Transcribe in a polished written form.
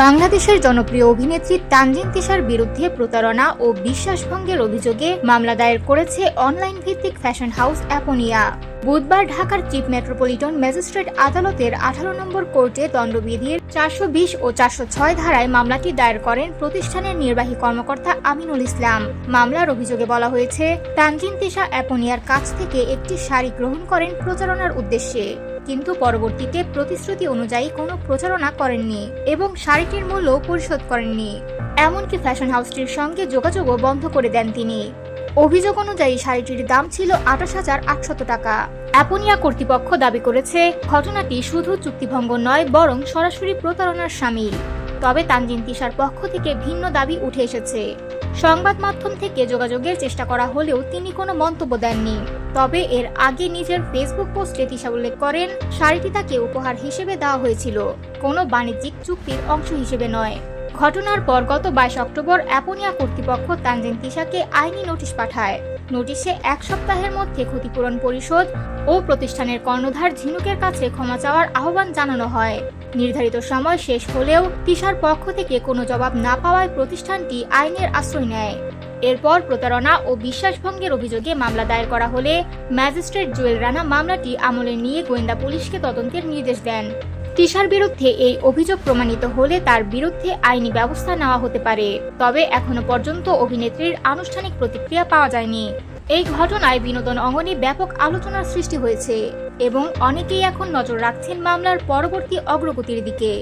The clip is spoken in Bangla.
বাংলাদেশের জনপ্রিয় অভিনেত্রী তানজিন তিশার বিরুদ্ধে প্রতারণা ও বিশ্বাসভঙ্গের অভিযোগে মামলা দায়ের করেছে অনলাইন ভিত্তিক ফ্যাশন হাউস অ্যাপোনিয়া। বুধবার ঢাকার চিফ মেট্রোপলিটন ম্যাজিস্ট্রেট আদালতের 18 নম্বর কোর্টে দণ্ডবিধির 420 ও 406 ধারায় মামলাটি দায়ের করেন প্রতিষ্ঠানের নির্বাহী কর্মকর্তা আমিনুল ইসলাম। মামলার অভিযোগে বলা হয়েছে, তানজিন তিশা অ্যাপোনিয়ার কাছ থেকে একটি শাড়ি গ্রহণ করেন প্রচারণার উদ্দেশ্যে, কিন্তু পরবর্তীতে প্রতিশ্রুতি অনুযায়ী কোনো প্রচারণা করেননি এবং শাড়িটির মূল্য পরিশোধ করেননি। এমনকি ফ্যাশন হাউসটির সঙ্গে যোগাযোগও বন্ধ করে দেন তিনি। অভিযোগ অনুযায়ী শাড়িটির দাম ছিল 28,800 টাকা। অ্যাপোনিয়া কর্তৃপক্ষ দাবি করেছে, ঘটনাটি শুধু চুক্তিভঙ্গ নয়, বরং সরাসরি প্রতারণার শামিল। তবে তানজিন তিশার পক্ষ থেকে ভিন্ন দাবি উঠে এসেছে। সংবাদ মাধ্যম থেকে যোগাযোগের চেষ্টা করা হলেও তিনি কোনো মন্তব্য দেননি। তবে এর আগে নিজের ফেসবুক পোস্টে তিশা উল্লেখ করেন, শাড়িটি তাকে উপহার হিসেবে দেওয়া হয়েছিল, কোনো বাণিজ্যিক চুক্তির অংশ হিসেবে নয়। ঘটনার পর গত 22 অক্টোবর অ্যাপোনিয়া কর্তৃপক্ষ তানজিন তিশাকে আইনি নোটিশ পাঠায়। নোটিশে 1 সপ্তাহের মধ্যে ক্ষতিপূরণ পরিশোধ ও প্রতিষ্ঠানের কর্ণধার ঝিনুকের কাছে ক্ষমা চাওয়ার আহ্বান জানানো হয়। নির্ধারিত সময় শেষ হলেও তিশার পক্ষ থেকে কোনো জবাব না পাওয়ায় প্রতিষ্ঠানটি আইনের আশ্রয় নেয়। এরপর প্রতারণা ও বিশ্বাসভঙ্গের অভিযোগে মামলা দায়ের করা হলে ম্যাজিস্ট্রেট জুয়েল রানা মামলাটি আমলে নিয়ে গোয়েন্দা পুলিশকে তদন্তের নির্দেশ দেন। তিশার বিরুদ্ধে এই অভিযোগ প্রমাণিত হলে তার বিরুদ্ধে আইনি ব্যবস্থা নেওয়া হতে পারে। তবে এখনো পর্যন্ত অভিনেত্রীর আনুষ্ঠানিক প্রতিক্রিয়া পাওয়া যায়নি। এই ঘটনায় বিনোদন অঙ্গনে ব্যাপক আলোচনার সৃষ্টি হয়েছে এবং অনেকেই এখন নজর রাখছেন মামলার পরবর্তী অগ্রগতির দিকে।